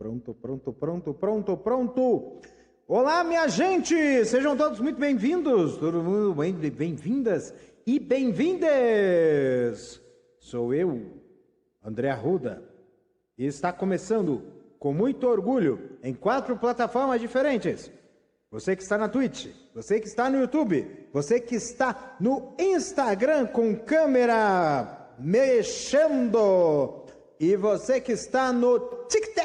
Pronto. Olá, minha gente! Sejam todos muito bem-vindos, todo mundo bem-vindas e bem-vindes! Sou eu, André Arruda, e está começando com muito orgulho em 4 plataformas diferentes. Você que está na Twitch, você que está no YouTube, você que está no Instagram com câmera mexendo e você que está no TikTok.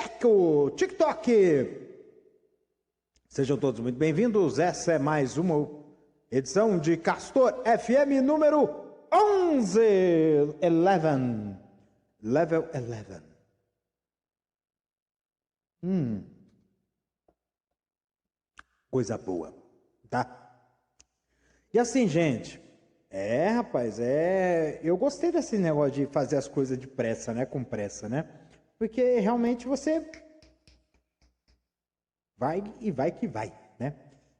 Sejam todos muito bem-vindos. Essa é mais uma edição de Castor FM número 11. Level 11. Coisa boa, tá? E assim, gente, rapaz, eu gostei desse negócio de fazer as coisas depressa, né? Com pressa, né? Porque realmente você vai e vai que vai, né?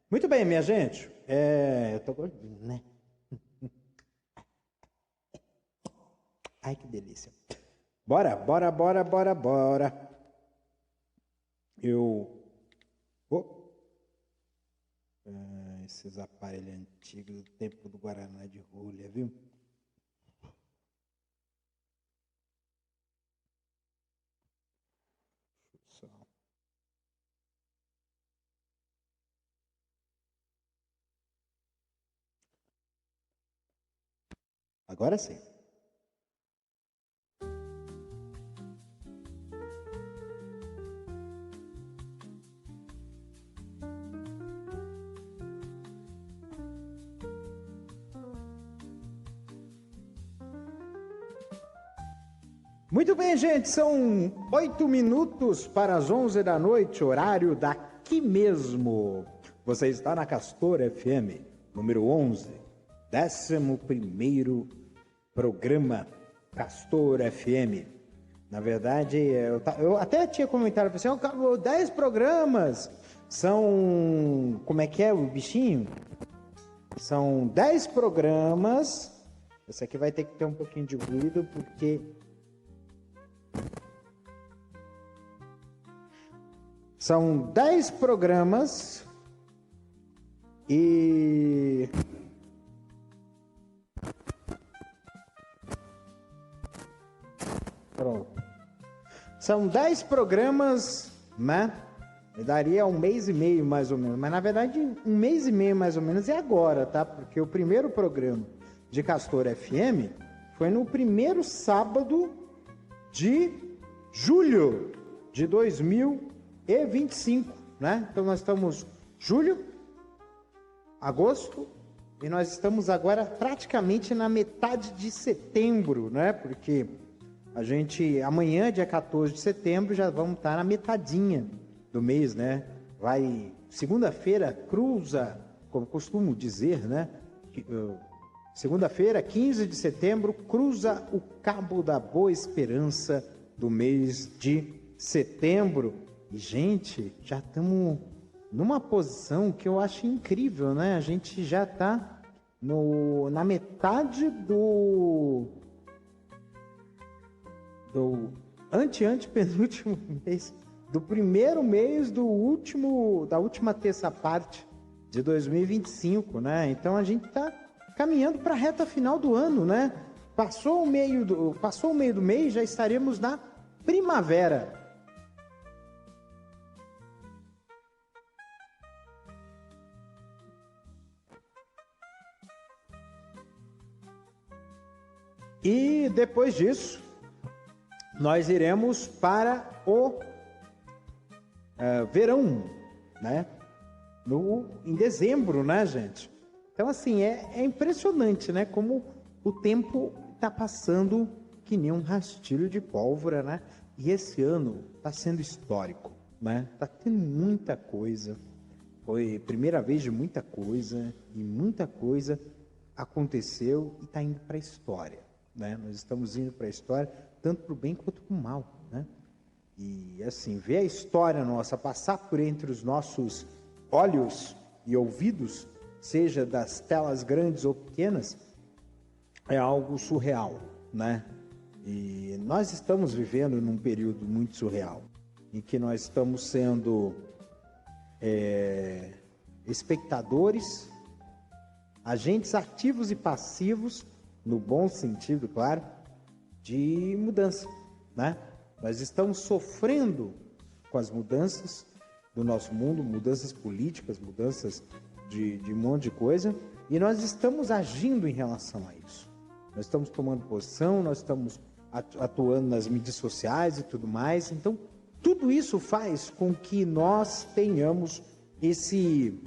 Muito bem, minha gente. Eu tô gordinho, né? Ai, que delícia. Bora. Esses aparelhos antigos do tempo do Guaraná de rolha, viu? Agora sim. Muito bem, gente, são 8 minutos para as 11 da noite, horário daqui mesmo. Você está na Castor FM, número 11, 11º programa Castor FM. Na verdade, eu até tinha comentado, assim, 10 programas, são, como é que é o bichinho? São 10 programas, esse aqui vai ter que ter um pouquinho de ruído, porque... São 10 programas e... Pronto. São 10 programas, né? Daria 1 mês e meio mais ou menos. Mas na verdade 1 mês e meio mais ou menos é agora, tá? Porque o primeiro programa de Castor FM foi no primeiro sábado de julho de 2025, né? Então nós estamos julho, agosto e nós estamos agora praticamente na metade de setembro, né? Porque a gente amanhã, dia 14 de setembro, já vamos estar na metadinha do mês, né? Vai segunda-feira cruza, como costumo dizer, né? Segunda-feira, 15 de setembro, cruza o Cabo da Boa Esperança do mês de setembro. E, gente, já estamos numa posição que eu acho incrível, né? A gente já está na metade do antepenúltimo mês, do primeiro mês da última terça parte de 2025, né? Então a gente está caminhando para a reta final do ano, né? Passou o meio do mês, já estaremos na primavera. E depois disso, nós iremos para o verão, né? Em dezembro, né, gente? Então, assim, é impressionante, né? Como o tempo está passando que nem um rastilho de pólvora, né? E esse ano está sendo histórico, né? Está tendo muita coisa. Foi a primeira vez de muita coisa, e muita coisa aconteceu e está indo para a história, né? Nós estamos indo para a história, tanto para o bem quanto para o mal, né? E, assim, ver a história nossa passar por entre os nossos olhos e ouvidos, seja das telas grandes ou pequenas, é algo surreal, né? E nós estamos vivendo num período muito surreal. em que nós estamos sendo espectadores, agentes ativos e passivos, no bom sentido, claro, de mudança, né? Nós estamos sofrendo com as mudanças do nosso mundo, mudanças políticas, mudanças de um monte de coisa, e nós estamos agindo em relação a isso. Nós estamos tomando posição, nós estamos atuando nas mídias sociais e tudo mais. Então, tudo isso faz com que nós tenhamos esse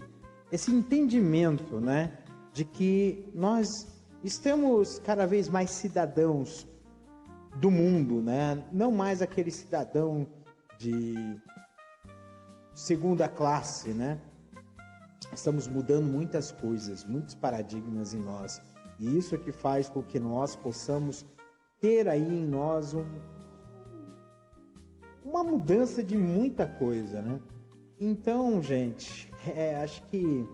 entendimento, né, de que nós estamos cada vez mais cidadãos do mundo, né? Não mais aquele cidadão de segunda classe, né? Estamos mudando muitas coisas, muitos paradigmas em nós. E isso é que faz com que nós possamos ter aí em nós uma mudança de muita coisa, né? Então, gente, acho que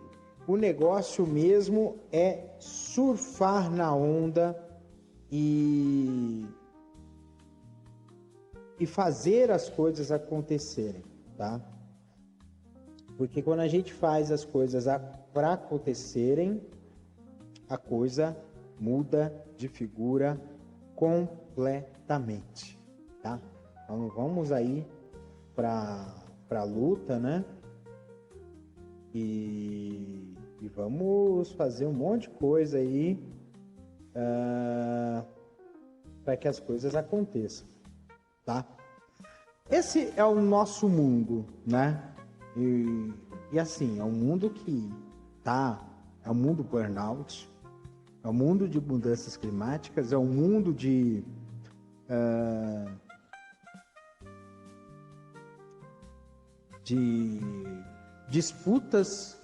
o negócio mesmo é surfar na onda e fazer as coisas acontecerem, tá? Porque quando a gente faz as coisas para acontecerem, a coisa muda de figura completamente, tá? Então vamos aí para a luta, né? E vamos fazer um monte de coisa aí para que as coisas aconteçam, tá? Esse é o nosso mundo, né? E assim, é um mundo que é um mundo burnout, é um mundo de mudanças climáticas, é um mundo de disputas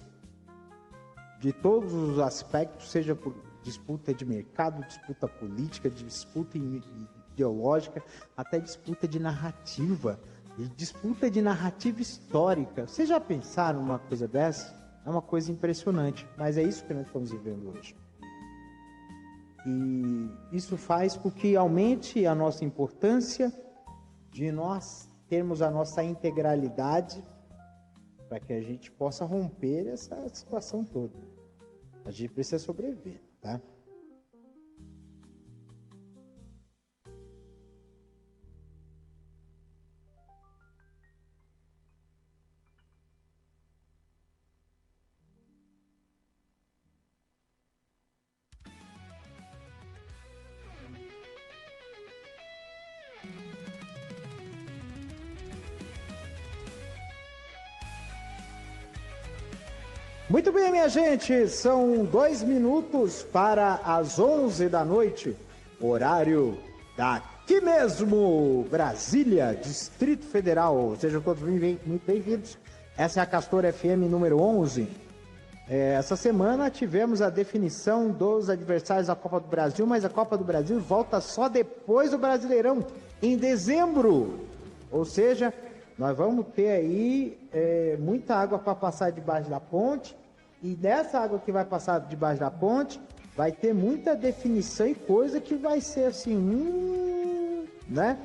de todos os aspectos, seja por disputa de mercado, disputa política, disputa ideológica, até disputa de narrativa, e disputa de narrativa histórica. Vocês já pensaram numa coisa dessa? É uma coisa impressionante, mas é isso que nós estamos vivendo hoje. E isso faz com que aumente a nossa importância de nós termos a nossa integralidade para que a gente possa romper essa situação toda. A gente precisa sobreviver, tá? Muito bem, minha gente, são 2 minutos para as 11 da noite, horário daqui mesmo, Brasília, Distrito Federal. Sejam todos muito bem-vindos. Essa é a Castor FM número 11. Essa semana tivemos a definição dos adversários da Copa do Brasil, mas a Copa do Brasil volta só depois do Brasileirão, em dezembro. Ou seja, nós vamos ter aí muita água para passar debaixo da ponte, e dessa água que vai passar debaixo da ponte, vai ter muita definição e coisa que vai ser assim, né?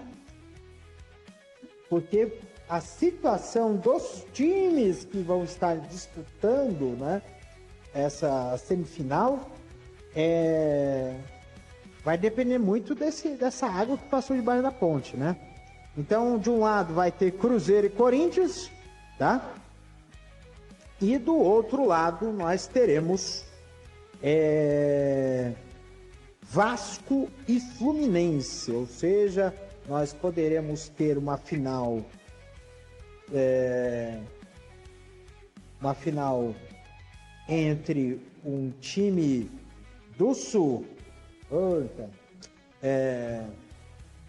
Porque a situação dos times que vão estar disputando, né, essa semifinal vai depender muito dessa água que passou debaixo da ponte, né? Então, de um lado vai ter Cruzeiro e Corinthians, tá? E do outro lado nós teremos Vasco e Fluminense, ou seja, nós poderemos ter uma final entre um time do Sul,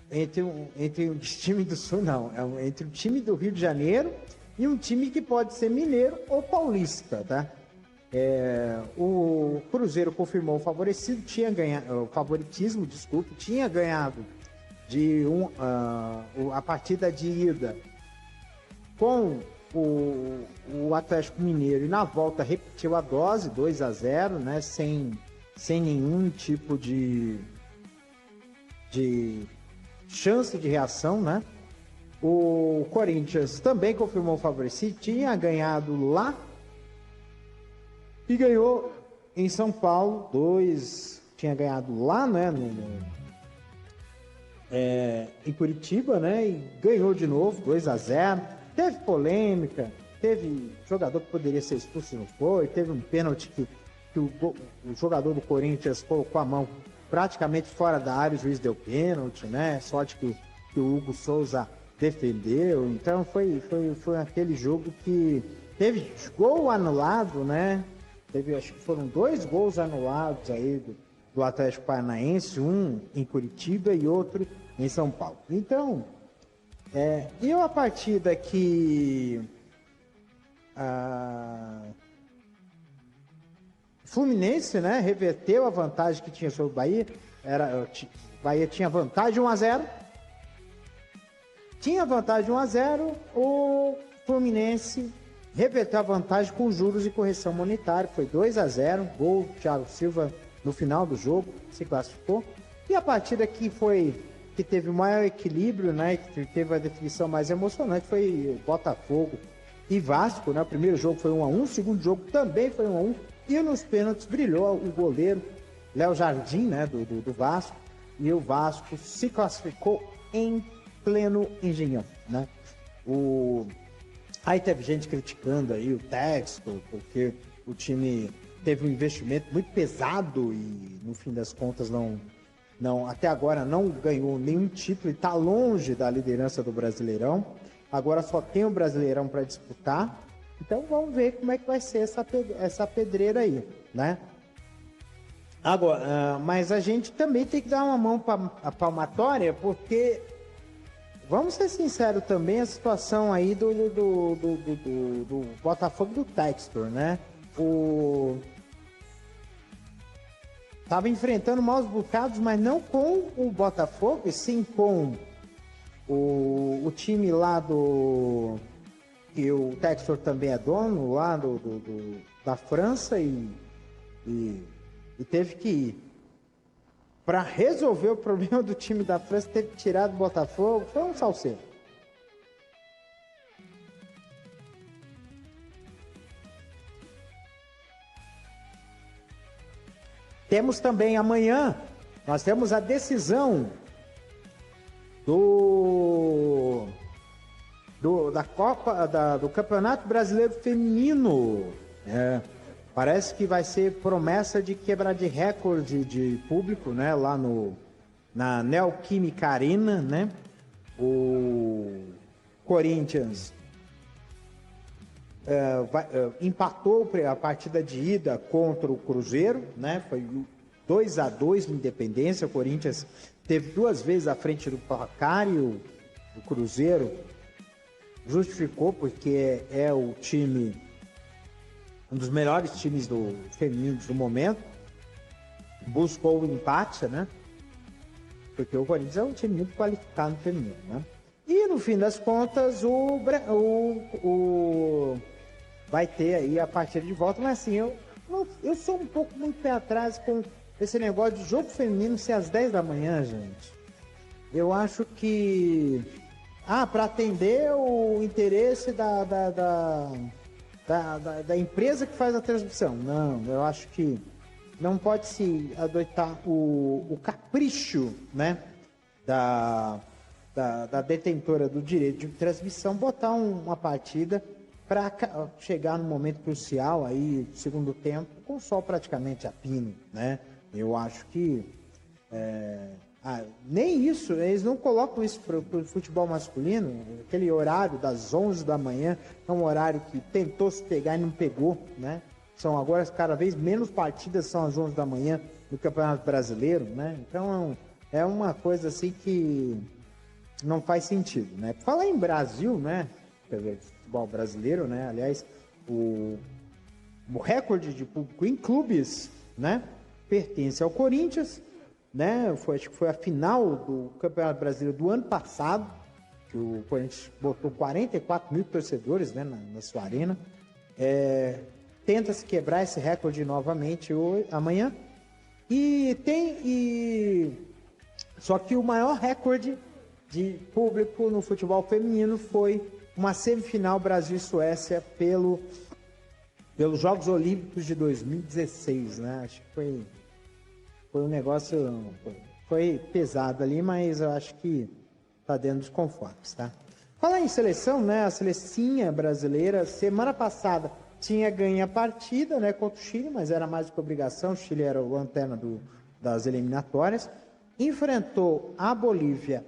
entre um time do Sul não, entre um time do Rio de Janeiro e um time que pode ser mineiro ou paulista, tá? O Cruzeiro confirmou o favoritismo, tinha ganhado a partida de ida com o Atlético Mineiro, e na volta repetiu a dose, 2-0, né? Sem nenhum tipo de chance de reação, né? O Corinthians também confirmou o favorecido, tinha ganhado lá e ganhou em São Paulo, tinha ganhado lá, né, em Curitiba, né, e ganhou de novo, 2-0. Teve polêmica, teve jogador que poderia ser expulso, não foi, teve um pênalti que o jogador do Corinthians colocou a mão praticamente fora da área, o juiz deu pênalti, né, sorte que o Hugo Souza defendeu. Então foi aquele jogo que teve gol anulado, né? Acho que foram 2 gols anulados aí do Atlético Paranaense, um em Curitiba e outro em São Paulo. Então, e a partida que Fluminense, né, reverteu a vantagem que tinha sobre o Bahia. Bahia tinha vantagem 1-0. Tinha vantagem 1-0, o Fluminense reverteu a vantagem com juros e correção monetária. Foi 2-0, gol do Thiago Silva no final do jogo, se classificou. E a partida que teve o maior equilíbrio, né, que teve a definição mais emocionante, foi Botafogo e Vasco, né? O primeiro jogo foi 1-1, o segundo jogo também foi 1-1. E nos pênaltis brilhou o goleiro Léo Jardim, né, do Vasco. E o Vasco se classificou em pleno engenhão, né? Aí teve gente criticando aí o Textor, porque o time teve um investimento muito pesado e no fim das contas até agora não ganhou nenhum título e está longe da liderança do Brasileirão. Agora só tem o Brasileirão para disputar. Então vamos ver como é que vai ser essa pedreira aí, né? Agora, mas a gente também tem que dar uma mão para a palmatória, porque vamos ser sinceros também, a situação aí do Botafogo do Textor, né? Tava enfrentando maus bocados, mas não com o Botafogo, e sim com o time lá que o Textor também é dono, lá da França, e teve que ir. Para resolver o problema do time da França, teve que tirar do Botafogo. Foi um salseiro. Temos também amanhã, nós temos a decisão da Copa, do Campeonato Brasileiro Feminino. Parece que vai ser promessa de quebrar de recorde de público, né? Lá na Neoquímica Arena, né? O Corinthians empatou a partida de ida contra o Cruzeiro, né? Foi 2-2 no Independência. O Corinthians teve 2 vezes à frente do placar e o Cruzeiro justificou porque é o time, um dos melhores times do feminino do momento, buscou o empate, né? Porque o Corinthians é um time muito qualificado no feminino, né? E no fim das contas, vai ter aí a partida de volta, mas assim, eu sou um pouco muito pé atrás com esse negócio de jogo feminino ser às 10 da manhã, gente. Eu acho que para atender o interesse da empresa que faz a transmissão. Não, eu acho que não pode se adotar o capricho, né, da detentora do direito de transmissão, botar uma partida para chegar no momento crucial aí, segundo tempo, com o sol praticamente a pino, né? Eu acho que nem isso, eles não colocam isso para o futebol masculino, aquele horário das 11 da manhã, é um horário que tentou se pegar e não pegou, né? São agora cada vez menos partidas, são às 11 da manhã no Campeonato Brasileiro, né? Então é uma coisa assim que não faz sentido, né? Falar em Brasil, né? Futebol brasileiro, né? Aliás, o recorde de público em clubes, né? Pertence ao Corinthians, né? Acho que foi a final do Campeonato Brasileiro do ano passado, que o Corinthians botou 44 mil torcedores, né, na sua arena. Tenta-se quebrar esse recorde novamente amanhã. Só que o maior recorde de público no futebol feminino foi uma semifinal Brasil e Suécia pelos Jogos Olímpicos de 2016, né? Acho que foi um negócio, foi pesado ali, mas eu acho que tá dentro dos conformes, tá? Falar em seleção, né? A selecinha brasileira, semana passada, tinha ganho a partida, né, contra o Chile, mas era mais do que obrigação. O Chile era o lanterna das eliminatórias. Enfrentou a Bolívia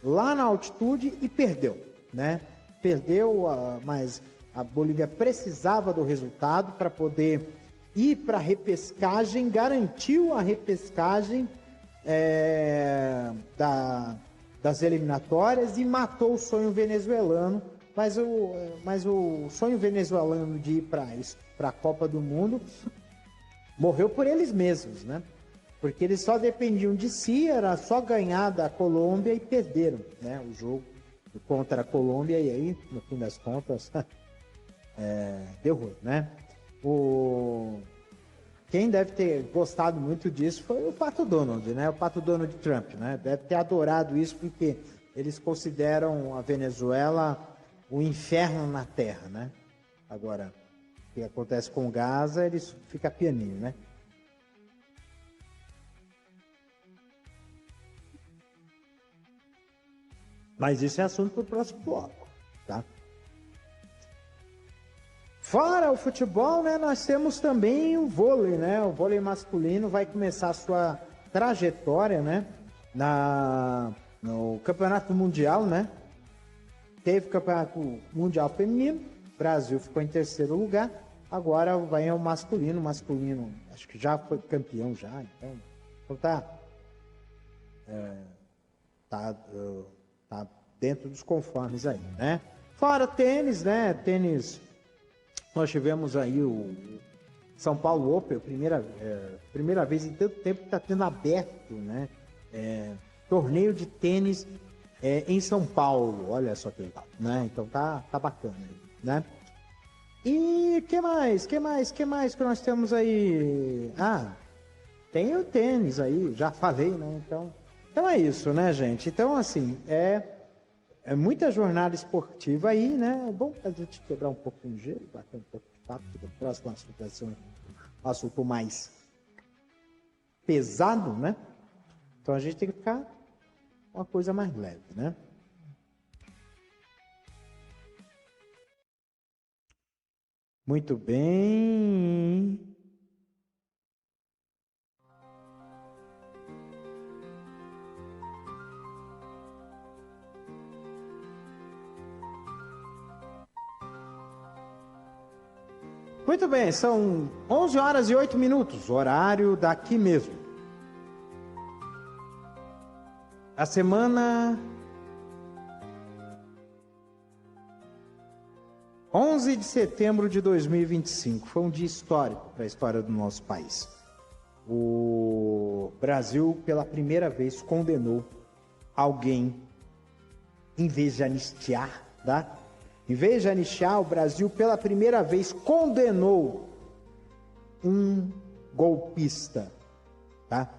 lá na altitude e perdeu, né? Perdeu, mas a Bolívia precisava do resultado para poder ir para a repescagem, garantiu a repescagem das eliminatórias e matou o sonho venezuelano. Mas o sonho venezuelano de ir para a Copa do Mundo morreu por eles mesmos, né? Porque eles só dependiam de si, era só ganhar da Colômbia e perderam, né? O jogo contra a Colômbia e aí, no fim das contas, deu ruim, né? Quem deve ter gostado muito disso foi o Pato Donald, né? O Pato Donald Trump, né? Deve ter adorado isso porque eles consideram a Venezuela o inferno na Terra, né? Agora, o que acontece com Gaza, eles fica pianinho, né? Mas isso é assunto para o próximo bloco, tá? Fora o futebol, né, nós temos também o vôlei, né? O vôlei masculino vai começar a sua trajetória, né? No Campeonato Mundial, né? Teve o Campeonato Mundial Feminino, o Brasil ficou em terceiro lugar, agora vai ao masculino, acho que já foi campeão já, então tá dentro dos conformes aí, né? Fora tênis, né? Tênis, nós tivemos aí o São Paulo Open, primeira vez em tanto tempo que está tendo aberto, né? Torneio de tênis em São Paulo, olha só que legal, né? Então tá bacana, né? E que mais que nós temos aí? Tem o tênis aí, já falei, né? Então é isso, né, gente? Então, assim, é muita jornada esportiva aí, né? É bom a gente quebrar um pouco de gelo, bater um pouco de papo, porque o próximo assunto vai ser um assunto mais pesado, né? Então a gente tem que ficar uma coisa mais leve, né? Muito bem. Muito bem, são 11 horas e 8 minutos, horário daqui mesmo. A semana 11 de setembro de 2025 foi um dia histórico para a história do nosso país. O Brasil, pela primeira vez, condenou alguém, em vez de anistiar, tá? Em vez de anistiar, o Brasil, pela primeira vez, condenou um golpista, tá?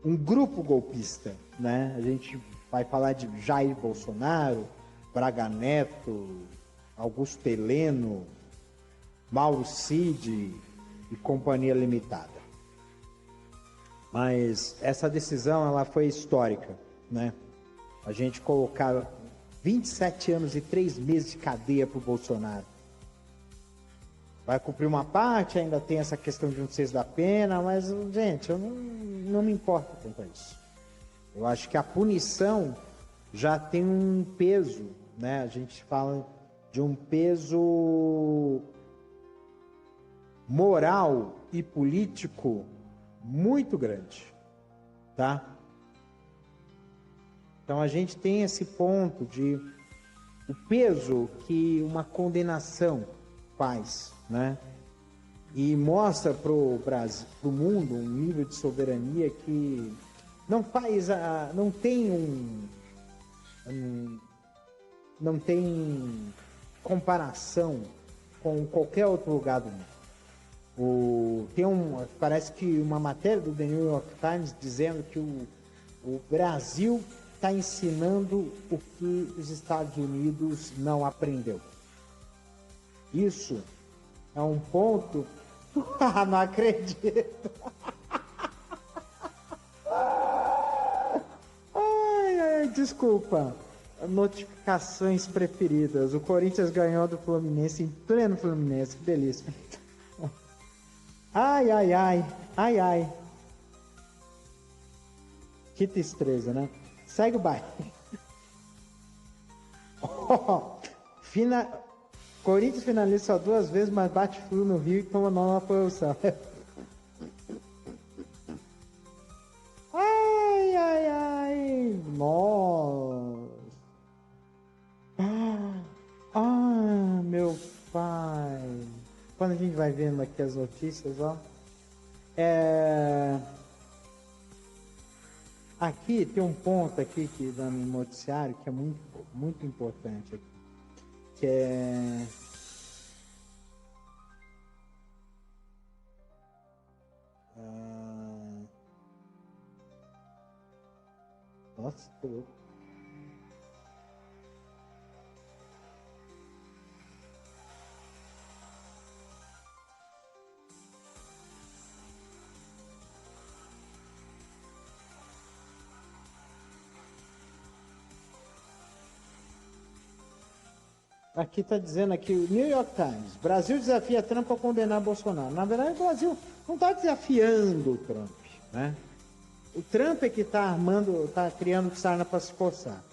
Um grupo golpista, né? A gente vai falar de Jair Bolsonaro, Braga Neto, Augusto Heleno, Mauro Cid e Companhia Limitada. Mas essa decisão, ela foi histórica, né? A gente colocar 27 anos e 3 meses de cadeia para o Bolsonaro. Vai cumprir uma parte, ainda tem essa questão de 1/6 da pena, mas, gente, eu não me importo quanto a isso. Eu acho que a punição já tem um peso, né? A gente fala de um peso moral e político muito grande, tá? Então a gente tem esse ponto de o peso que uma condenação faz, né? E mostra para o Brasil, para o mundo, um nível de soberania que não tem comparação com qualquer outro lugar do mundo. Parece que uma matéria do The New York Times dizendo que o Brasil está ensinando o que os Estados Unidos não aprendeu. Isso é um ponto. Não acredito. Ai, desculpa. Notificações preferidas. O Corinthians ganhou do Fluminense em pleno Fluminense. Que delícia. Ai, ai, ai. Ai, ai. Que tristeza, né? Segue o baile. Corinthians finaliza só 2 vezes, mas bate Flu no Rio e toma 9ª posição. Ai, ai, ai. Nossa. Meu pai. Quando a gente vai vendo aqui as notícias, ó. Aqui tem um ponto aqui que dá no noticiário que é muito, muito importante aqui. Que é... Nossa, que louco. Aqui está dizendo aqui, o New York Times, Brasil desafia Trump a condenar Bolsonaro. Na verdade, o Brasil não está desafiando o Trump, né? O Trump é que está criando sarna para se coçar.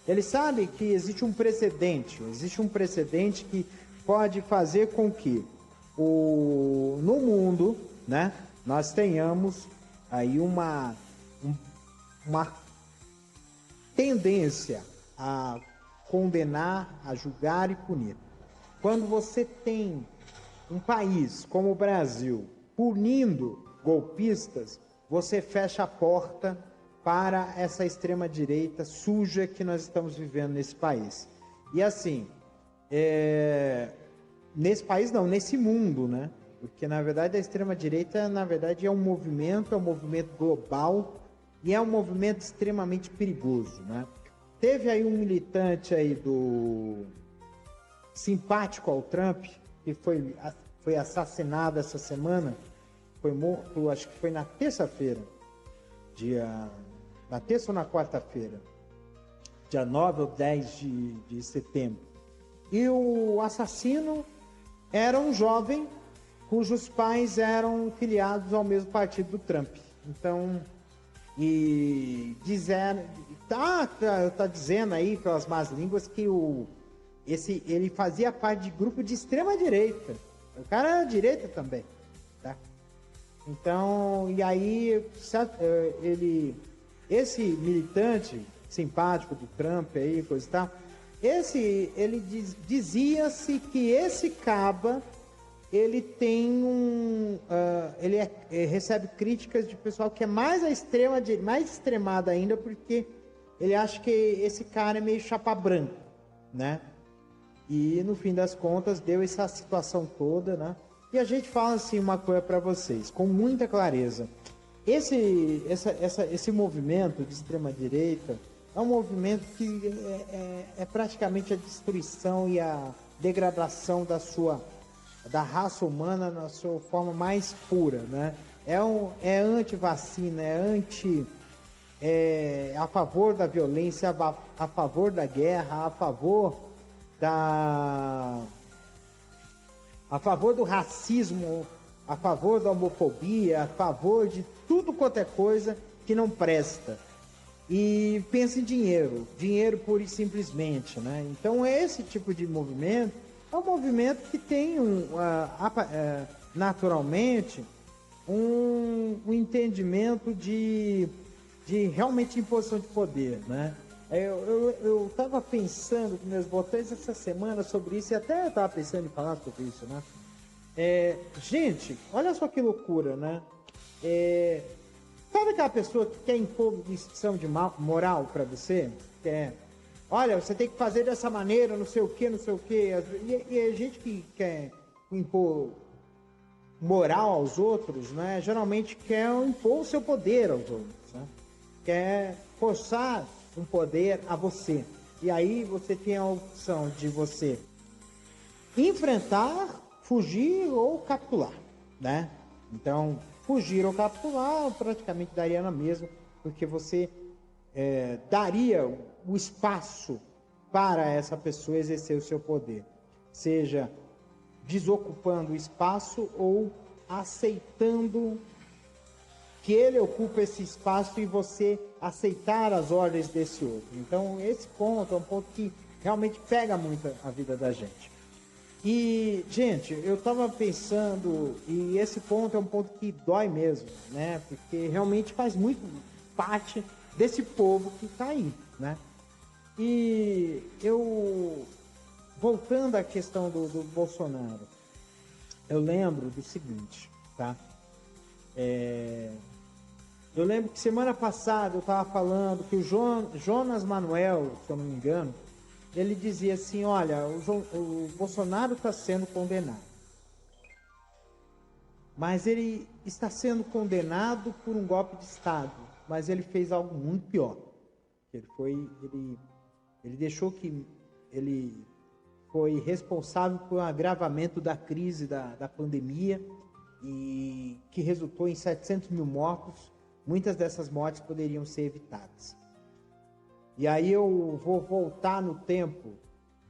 Ele sabe que existe um precedente que pode fazer com que no mundo, né, nós tenhamos aí uma tendência a condenar, a julgar e punir. Quando você tem um país como o Brasil punindo golpistas, você fecha a porta para essa extrema-direita suja que nós estamos vivendo nesse país. E assim, nesse país não, nesse mundo, né? Porque na verdade a extrema-direita, na verdade, é um movimento global e é um movimento extremamente perigoso, né? Teve aí um militante aí simpático ao Trump, que foi assassinado essa semana, foi morto, acho que foi na terça-feira, na terça ou na quarta-feira, dia 9 ou 10 de setembro. E o assassino era um jovem cujos pais eram filiados ao mesmo partido do Trump. Então, tá dizendo aí pelas más línguas que ele fazia parte de grupo de extrema direita. O cara era direita também, tá? Então, e aí esse militante simpático do Trump aí, coisa e tal, dizia-se que esse caba ele tem recebe críticas de pessoal que é mais extremado ainda, porque ele acha que esse cara é meio chapa branca, né? E no fim das contas deu essa situação toda, né? E a gente fala assim uma coisa para vocês, com muita clareza. Esse movimento de extrema direita é um movimento que é praticamente a destruição e a degradação da raça humana na sua forma mais pura, né? É anti-vacina, a favor da violência, a favor da guerra, a favor do racismo, a favor da homofobia, a favor de tudo quanto é coisa que não presta. E pensa em dinheiro pura e simplesmente, né? Então esse tipo de movimento é um movimento que tem naturalmente um entendimento de realmente imposição de poder, né? Eu estava pensando com meus botões essa semana sobre isso, e até estava pensando em falar sobre isso, né? Gente, olha só que loucura, né? Sabe aquela pessoa que quer impor lição de moral para você? Olha, você tem que fazer dessa maneira, não sei o que, não sei o que. E a gente que quer impor moral aos outros, né? Geralmente quer impor o seu poder aos outros, né? Quer forçar um poder a você. E aí você tem a opção de você enfrentar, fugir ou capitular, né? Então, fugir ou capitular praticamente daria na mesma, porque você daria o espaço para essa pessoa exercer o seu poder, seja desocupando o espaço ou aceitando que ele ocupa esse espaço e você aceitar as ordens desse outro. Então, esse ponto é um ponto que realmente pega muito a vida da gente. E, gente, eu estava pensando, e esse ponto é um ponto que dói mesmo, né? Porque realmente faz muito parte desse povo que está aí, né? E eu, voltando à questão do Bolsonaro, eu lembro do seguinte, tá? Eu lembro que semana passada eu estava falando que o Jonas Manuel, se eu não me engano, ele dizia assim, olha, o Bolsonaro está sendo condenado. Mas ele está sendo condenado por um golpe de Estado. Mas ele fez algo muito pior. Ele deixou que ele foi responsável por um agravamento da crise da pandemia e que resultou em 700 mil mortos. Muitas dessas mortes poderiam ser evitadas. E aí eu vou voltar no tempo,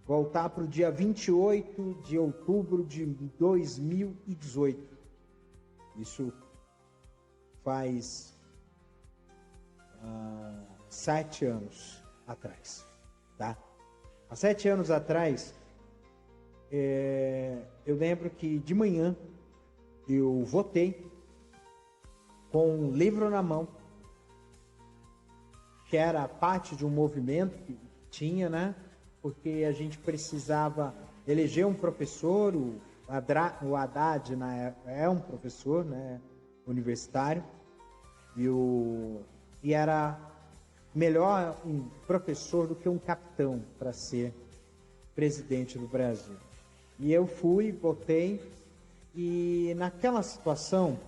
voltar para o dia 28 de outubro de 2018. Isso faz 7 anos atrás, tá? Há 7 anos atrás, eu lembro que de manhã eu votei com um livro na mão, que era parte de um movimento que tinha, né? Porque a gente precisava eleger um professor, o Haddad é um professor, né, universitário, e era melhor um professor do que um capitão para ser presidente do Brasil. E eu fui, votei, e naquela situação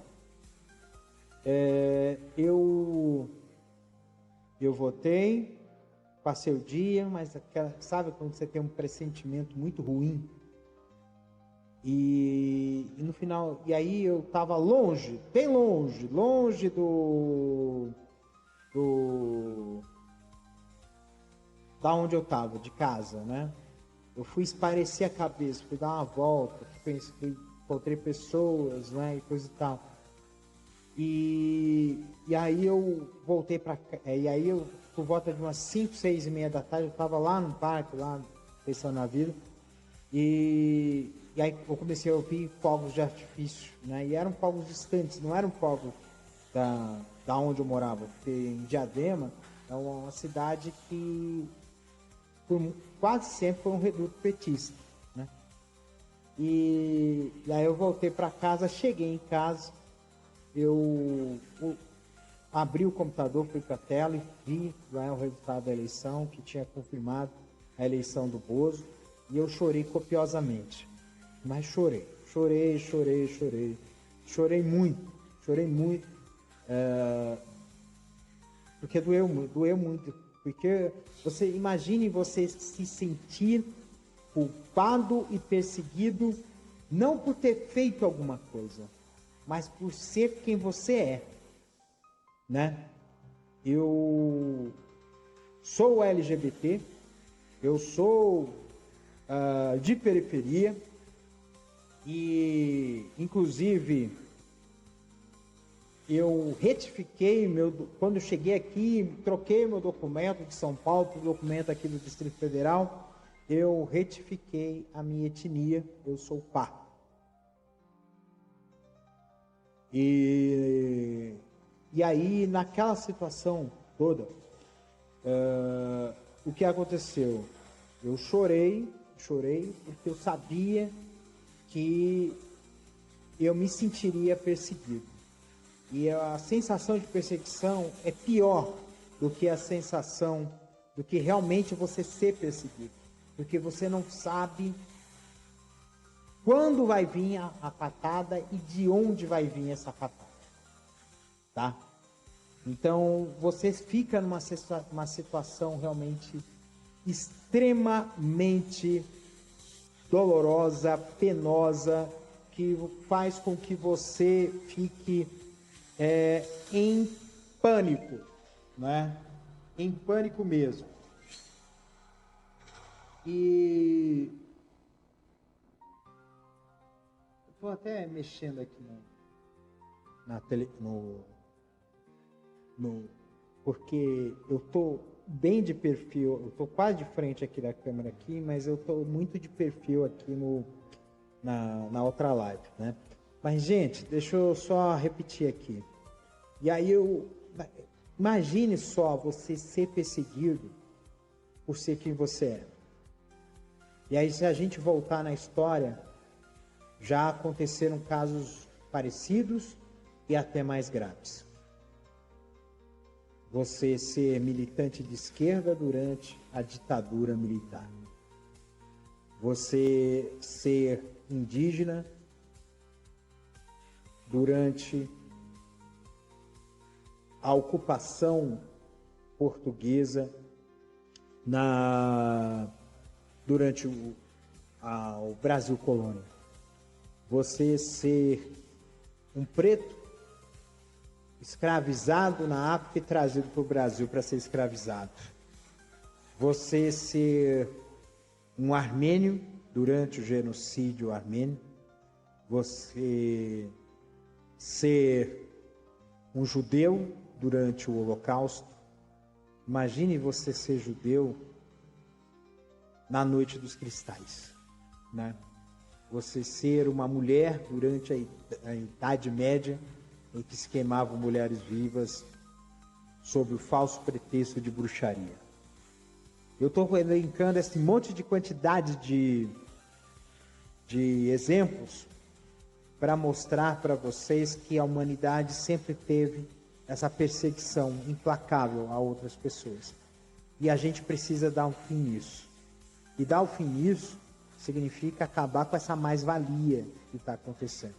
eu votei, passei o dia, mas sabe quando você tem um pressentimento muito ruim? E no final, e aí eu estava longe, bem longe da onde eu estava, de casa, né? Eu fui espairecer a cabeça, fui dar uma volta, encontrei pessoas, né, e coisa e tal. E aí eu voltei para e aí eu, por volta de umas 5, 6 e meia da tarde, eu estava lá no parque, lá pensando na vida, e aí eu comecei a ouvir fogos de artifício, né? E eram fogos distantes, não eram fogos da onde eu morava, porque em Diadema é uma cidade que quase sempre foi um reduto petista, né? E aí eu voltei para casa, cheguei em casa, eu abri o computador, fui para a tela e vi lá o resultado da eleição, que tinha confirmado a eleição do Bozo, e eu chorei copiosamente. Mas chorei muito, porque doeu muito, porque você imagine você se sentir culpado e perseguido, não por ter feito alguma coisa, mas por ser quem você é, né? Eu sou LGBT, eu sou de periferia e, inclusive, eu retifiquei quando eu cheguei aqui, troquei meu documento de São Paulo para o documento aqui do Distrito Federal, eu retifiquei a minha etnia, eu sou pá. E aí, naquela situação toda, o que aconteceu? Eu chorei, porque eu sabia que eu me sentiria perseguido. E a sensação de perseguição é pior do que a sensação do que realmente você ser perseguido. Porque você não sabe quando vai vir a patada e de onde vai vir essa patada. Tá? Então, você fica numa uma situação realmente extremamente dolorosa, penosa, que faz com que você fique em pânico, né? Em pânico mesmo. E estou até mexendo aqui porque eu estou bem de perfil, eu estou quase de frente aqui da câmera aqui, mas eu estou muito de perfil aqui na outra live, né? Mas, gente, deixa eu só repetir aqui. E aí imagine só você ser perseguido por ser quem você é. E aí, se a gente voltar na história, já aconteceram casos parecidos e até mais graves. Você ser militante de esquerda durante a ditadura militar. Você ser indígena durante a ocupação portuguesa durante o Brasil colônia. Você ser um preto escravizado na África e trazido para o Brasil para ser escravizado. Você ser um armênio durante o genocídio armênio. Você ser um judeu durante o Holocausto. Imagine você ser judeu na Noite dos Cristais, né? Você ser uma mulher durante a Idade Média, em que se queimavam mulheres vivas sob o falso pretexto de bruxaria. Eu estou elencando esse monte de quantidade de exemplos para mostrar para vocês que a humanidade sempre teve essa perseguição implacável a outras pessoas. E a gente precisa dar um fim nisso. E dar o fim nisso significa acabar com essa mais-valia que está acontecendo.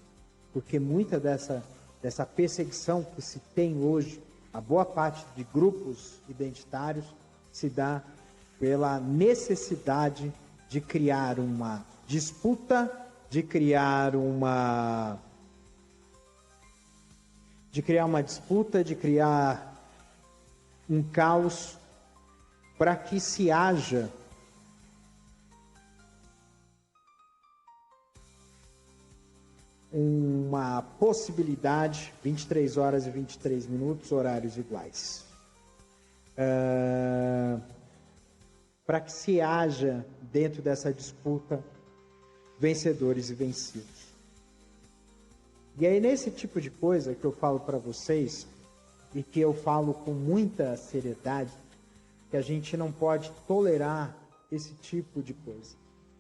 Porque muita dessa perseguição que se tem hoje, a boa parte de grupos identitários, se dá pela necessidade de criar uma disputa, de criar uma um caos para que se haja uma possibilidade, 23 horas e 23 minutos, horários iguais. Para que se haja, dentro dessa disputa, vencedores e vencidos. E aí, nesse tipo de coisa que eu falo para vocês, e que eu falo com muita seriedade, que a gente não pode tolerar esse tipo de coisa.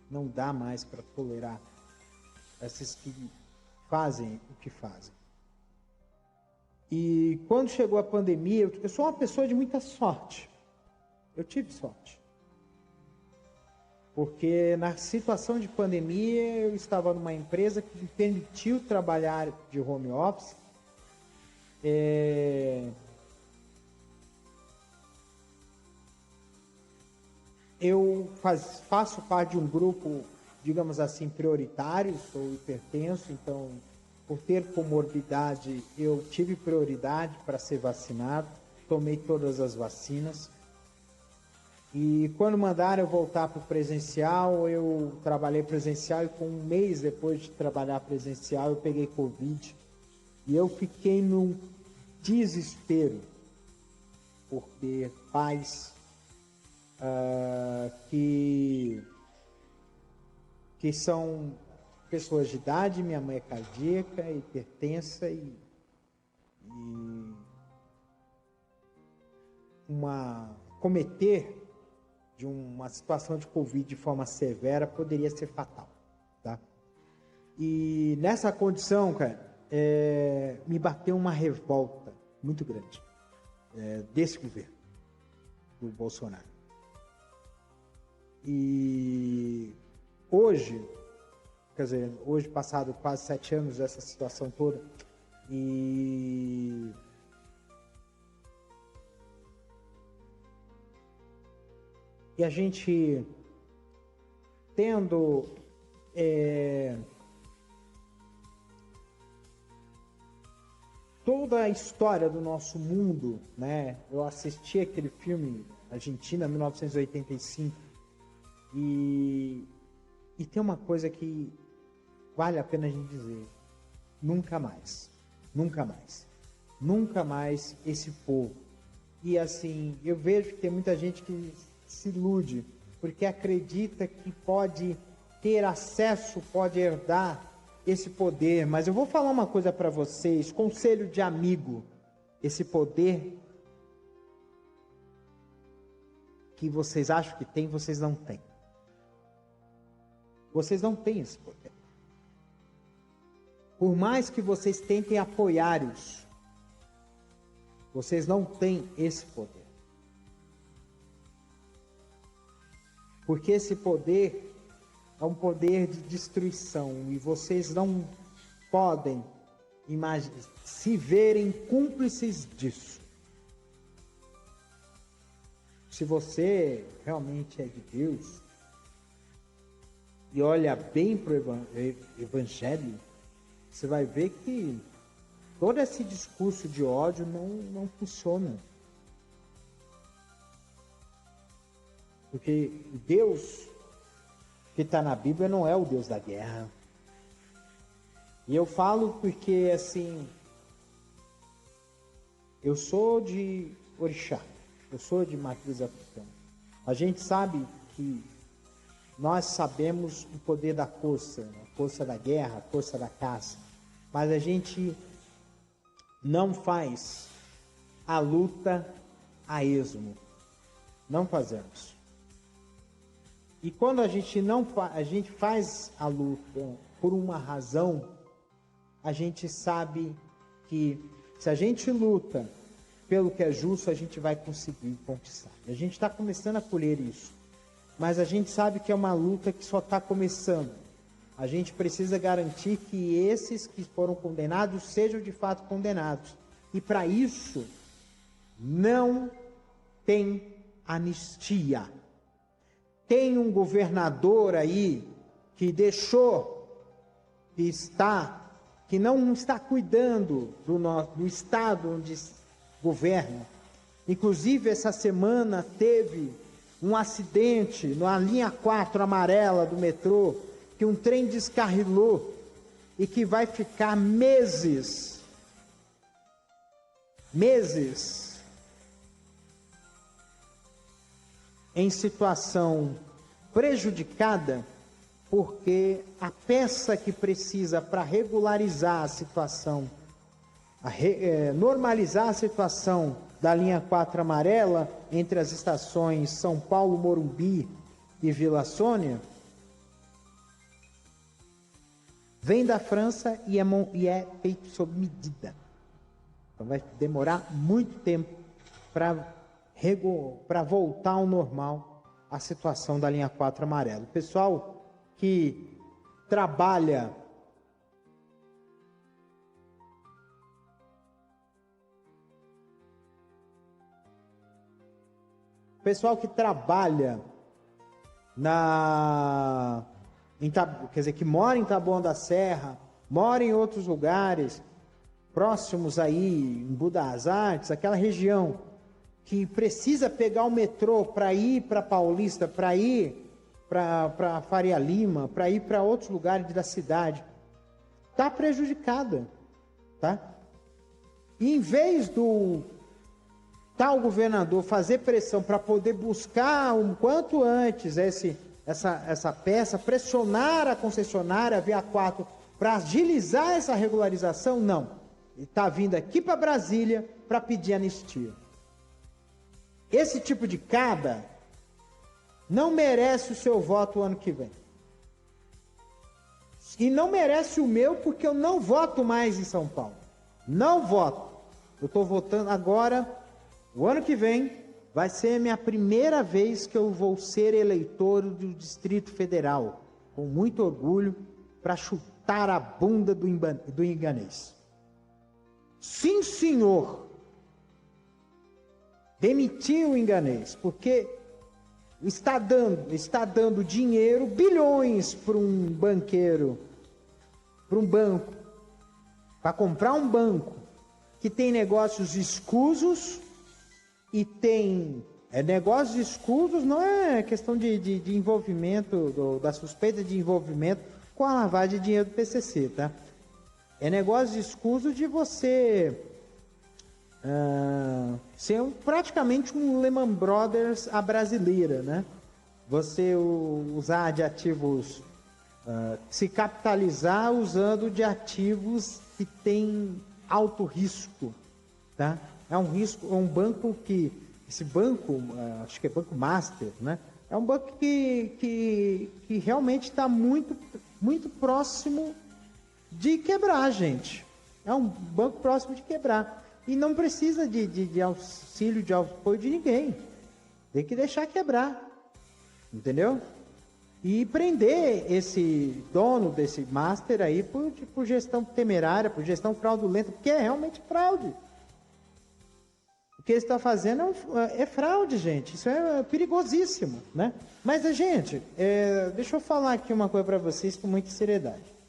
Não dá mais para tolerar esses que fazem o que fazem. E quando chegou a pandemia, eu sou uma pessoa de muita sorte. Eu tive sorte. Porque na situação de pandemia, eu estava numa empresa que me permitiu trabalhar de home office. Eu faço parte de um grupo, digamos assim, prioritário, sou hipertenso, então, por ter comorbidade, eu tive prioridade para ser vacinado, tomei todas as vacinas. E quando mandaram eu voltar para o presencial, eu trabalhei presencial e com um mês depois de trabalhar presencial, eu peguei Covid. E eu fiquei num desespero por ter pais que são pessoas de idade, minha mãe é cardíaca, hipertensa e cometer de uma situação de Covid de forma severa poderia ser fatal, tá? E nessa condição, cara, me bateu uma revolta muito grande desse governo, do Bolsonaro. E hoje, passado quase 7 anos dessa situação toda, e E a gente tendo toda a história do nosso mundo, né? Eu assisti aquele filme Argentina 1985 e tem uma coisa que vale a pena a gente dizer: nunca mais, nunca mais, nunca mais esse povo. E assim, eu vejo que tem muita gente que se ilude porque acredita que pode ter acesso, pode herdar esse poder. Mas eu vou falar uma coisa para vocês, conselho de amigo: esse poder que vocês acham que tem, vocês não têm. Vocês não têm esse poder. Por mais que vocês tentem apoiar isso, vocês não têm esse poder. Porque esse poder é um poder de destruição e vocês não podem se verem cúmplices disso. Se você realmente é de Deus e olha bem para o Evangelho, você vai ver que todo esse discurso de ódio não funciona. Porque Deus que está na Bíblia não é o Deus da guerra. E eu falo porque, assim, eu sou de Orixá, eu sou de matriz africana. A gente sabe que nós sabemos o poder da força, a força da guerra, a força da caça, mas a gente não faz a luta a esmo. Não fazemos. E quando a gente a gente faz a luta por uma razão, a gente sabe que se a gente luta pelo que é justo, a gente vai conseguir conquistar. E a gente está começando a colher isso. Mas a gente sabe que é uma luta que só está começando. A gente precisa garantir que esses que foram condenados sejam de fato condenados. E para isso, não tem anistia. Tem um governador aí que que não está cuidando do estado onde governa. Inclusive, essa semana teve um acidente na linha 4 amarela do metrô, que um trem descarrilou e que vai ficar meses em situação prejudicada, porque a peça que precisa para regularizar a situação, normalizar a situação da linha 4 amarela entre as estações São Paulo, Morumbi e Vila Sônia, vem da França e é feito sob medida. Então vai demorar muito tempo para voltar ao normal a situação da linha 4 amarela. O pessoal que trabalha que mora em Taboão da Serra, mora em outros lugares próximos aí, em Buda das Artes, aquela região que precisa pegar o metrô para ir para Paulista, para ir para Faria Lima, para ir para outros lugares da cidade, está prejudicada, tá? E em vez do tal governador fazer pressão para poder buscar um quanto antes essa peça, pressionar a concessionária, a Via 4, para agilizar essa regularização, não. Ele está vindo aqui para Brasília para pedir anistia. Esse tipo de cabra não merece o seu voto o ano que vem. E não merece o meu, porque eu não voto mais em São Paulo. Não voto. Eu estou votando agora, o ano que vem, vai ser a minha primeira vez que eu vou ser eleitor do Distrito Federal. Com muito orgulho, para chutar a bunda do Inganês. Sim, senhor. Demitir o Inganês, porque está dando dinheiro, bilhões para um banqueiro, para um banco, para comprar um banco que tem negócios escusos e tem negócios escusos, não é questão de envolvimento, da suspeita de envolvimento com a lavagem de dinheiro do PCC, tá? É negócio escuso de você ser praticamente um Lehman Brothers à brasileira, né? Você usar de ativos, se capitalizar usando de ativos que tem alto risco, tá? É um risco, é um banco que, esse banco, acho que é Banco Master, né? É um banco que realmente está muito, muito próximo de quebrar, gente. É um banco próximo de quebrar. E não precisa de auxílio, de apoio de ninguém. Tem que deixar quebrar. Entendeu? E prender esse dono desse master aí por gestão temerária, por gestão fraudulenta, porque é realmente fraude. O que ele está fazendo é fraude, gente. Isso é perigosíssimo, né? Mas, gente, deixa eu falar aqui uma coisa para vocês com muita seriedade.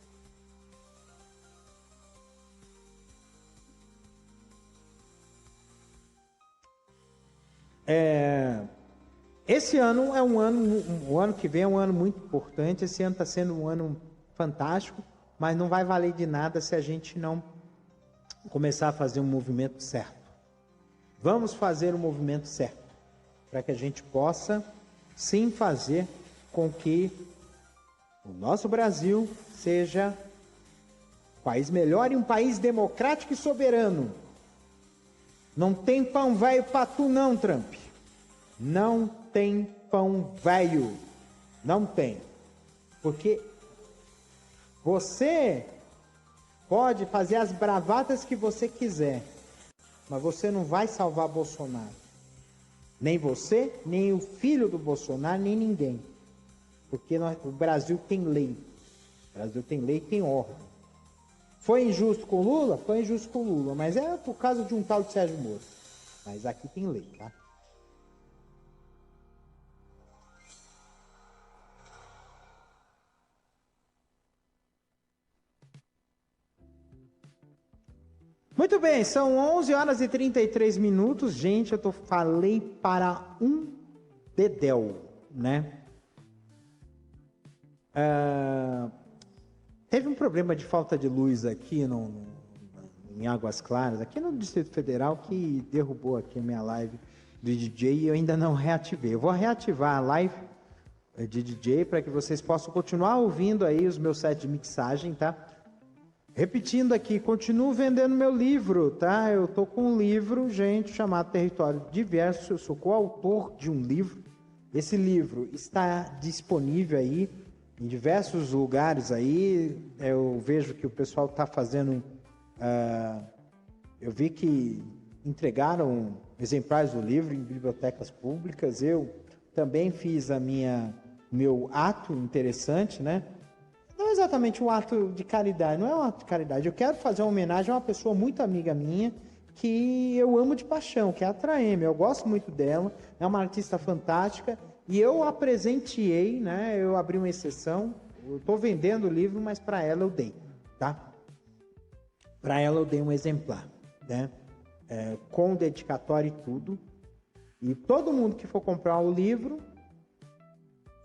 Esse ano é o ano que vem é um ano muito importante. Esse ano está sendo um ano fantástico, mas não vai valer de nada se a gente não começar a fazer um movimento certo. Vamos fazer um movimento certo, para que a gente possa, sim, fazer com que o nosso Brasil seja um país melhor e um país democrático e soberano. Não tem pão velho para tu não, Trump. Não tem pão velho. Não tem. Porque você pode fazer as bravatas que você quiser, mas você não vai salvar Bolsonaro. Nem você, nem o filho do Bolsonaro, nem ninguém. Porque o Brasil tem lei. O Brasil tem lei e tem ordem. Foi injusto com Lula? Foi injusto com Lula, mas é por causa de um tal de Sérgio Moro. Mas aqui tem lei, tá? Muito bem, são 11 horas e 33 minutos. Gente, falei para um dedéu, né? Teve um problema de falta de luz aqui em Águas Claras, aqui no Distrito Federal, que derrubou aqui a minha live de DJ e eu ainda não reativei. Eu vou reativar a live de DJ para que vocês possam continuar ouvindo aí os meus sets de mixagem, tá? Repetindo aqui, continuo vendendo meu livro, tá? Eu tô com um livro, gente, chamado Território Diverso. Eu sou coautor de um livro. Esse livro está disponível aí em diversos lugares aí. Eu vejo que o pessoal está fazendo... eu vi que entregaram exemplares do livro em bibliotecas públicas. Eu também fiz meu ato interessante, né? Não é exatamente um ato de caridade, não é um ato de caridade. Eu quero fazer uma homenagem a uma pessoa muito amiga minha, que eu amo de paixão, que é a Traeme. Eu gosto muito dela, é uma artista fantástica, e eu a presenteei, né? Eu abri uma exceção, eu estou vendendo o livro, mas para ela eu dei, tá? Para ela eu dei um exemplar, né? Com dedicatório e tudo. E todo mundo que for comprar o livro,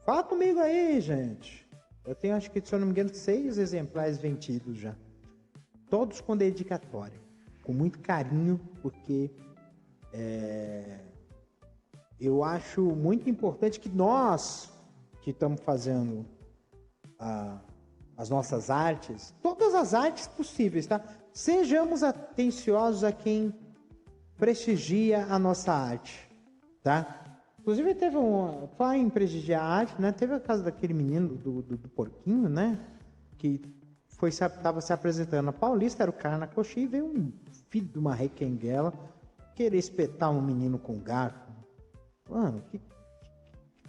fala comigo aí, gente. Eu tenho, acho que, se eu não me engano, 6 exemplares vendidos já. Todos com dedicatória. Com muito carinho, porque eu acho muito importante que nós, que estamos fazendo as nossas artes, todas as artes possíveis, tá? Sejamos atenciosos a quem prestigia a nossa arte, tá? Inclusive teve falar em prestigiar a arte, né? Teve a casa daquele menino do porquinho, né? Que estava se apresentando na Paulista, era o cara na coxinha, e veio um filho de uma requenguela querer espetar um menino com garfo. Mano,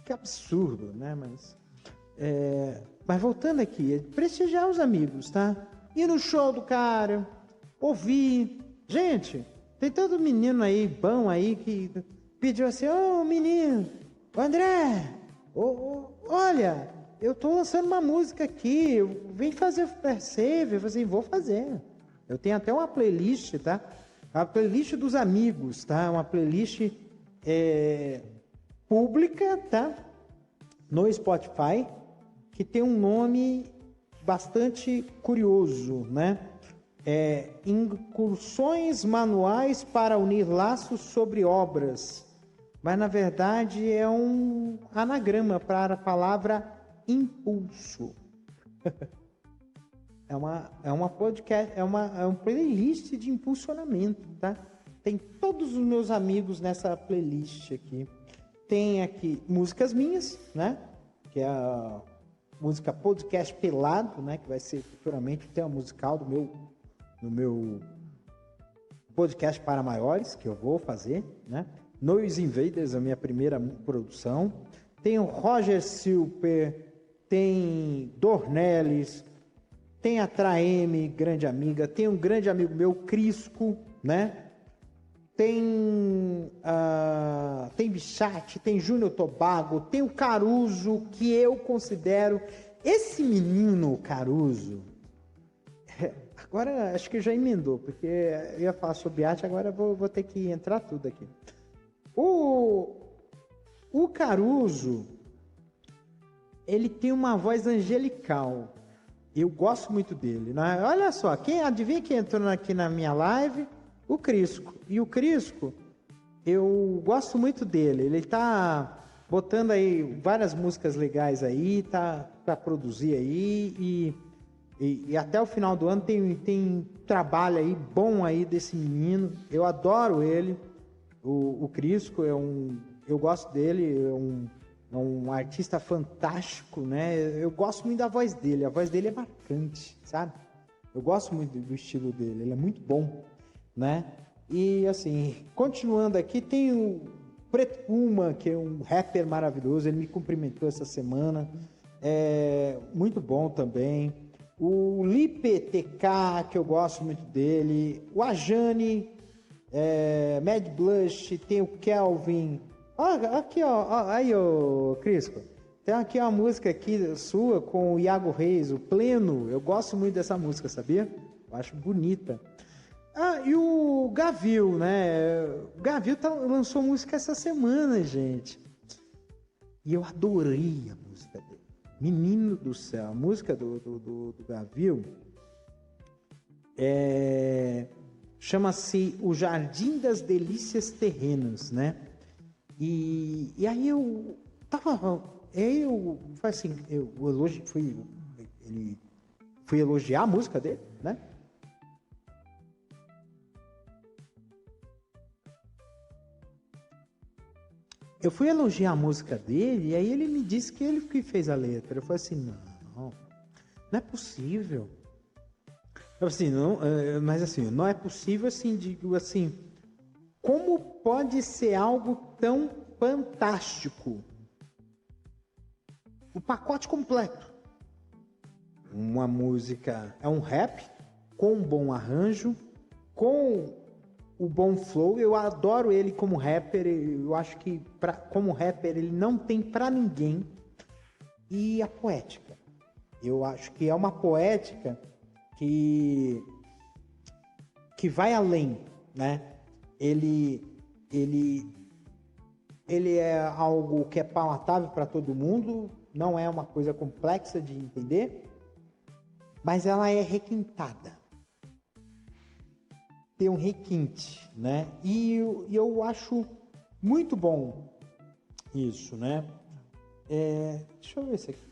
que absurdo, né? Mas voltando aqui, prestigiar os amigos, tá? Ir no show do cara, ouvir. Gente, tem tanto menino aí, bom aí, que pediu assim, ô menino, André, olha, eu tô lançando uma música aqui, vem fazer o super save. Eu falei assim, vou fazer. Eu tenho até uma playlist, tá? A playlist dos amigos, tá? Uma playlist pública, tá? No Spotify, que tem um nome bastante curioso, né? Incursões manuais para unir laços sobre obras. Mas, na verdade, é um anagrama para a palavra impulso. É uma podcast, é um playlist de impulsionamento, tá? Tem todos os meus amigos nessa playlist aqui. Tem aqui músicas minhas, né? Que é a música Podcast Pelado, né? Que vai ser futuramente o tema musical do meu podcast para maiores, que eu vou fazer, né? Noise Invaders, a minha primeira produção. Tem o Roger Silper, tem Dornelles, tem a Traeme, grande amiga, tem um grande amigo meu, Crisco, né? Tem Bichate, tem Júnior Tobago, tem o Caruso, que eu considero esse menino Caruso. Agora acho que já emendou, porque eu ia falar sobre arte, agora vou ter que entrar tudo aqui. O Caruso, ele tem uma voz angelical. Eu gosto muito dele, né? Olha só, adivinha quem entrou aqui na minha live? O Crisco. E o Crisco, eu gosto muito dele. Ele tá botando aí várias músicas legais aí, tá para produzir aí e até o final do ano tem trabalho aí bom aí desse menino. Eu adoro ele. O Crisco eu gosto dele, é um artista fantástico, né? Eu gosto muito da voz dele, a voz dele é marcante, sabe? Eu gosto muito do estilo dele, ele é muito bom, né? E assim, continuando aqui, tem o Preto Puma, que é um rapper maravilhoso, ele me cumprimentou essa semana, muito bom também. O Lipe TK, que eu gosto muito dele, o Ajani, Mad Blush, tem o Kelvin. Aqui, ó, aí, ô Crisco, tem aqui uma música aqui sua com o Iago Reis, o Pleno. Eu gosto muito dessa música, sabia? Eu acho bonita. E o Gavil, né? O Gavil lançou música essa semana, gente. E eu adorei a música dele. Menino do céu, a música do Gavil chama-se O Jardim das Delícias Terrenas, né? E aí eu fui elogiar a música dele, né? Eu fui elogiar a música dele e aí ele me disse que ele que fez a letra. Eu falei assim, não é possível. Eu assim, não, mas assim, não é possível assim, digo assim, como pode ser algo tão fantástico? O pacote completo. Uma música, é um rap com um bom arranjo, com o bom flow. Eu adoro ele como rapper. Eu acho que como rapper ele não tem pra ninguém. E a poética. Eu acho que é uma poética que vai além, né? Ele é algo que é palatável para todo mundo, não é uma coisa complexa de entender, mas ela é requintada. Tem um requinte, né? E eu acho muito bom isso, né? Deixa eu ver isso aqui.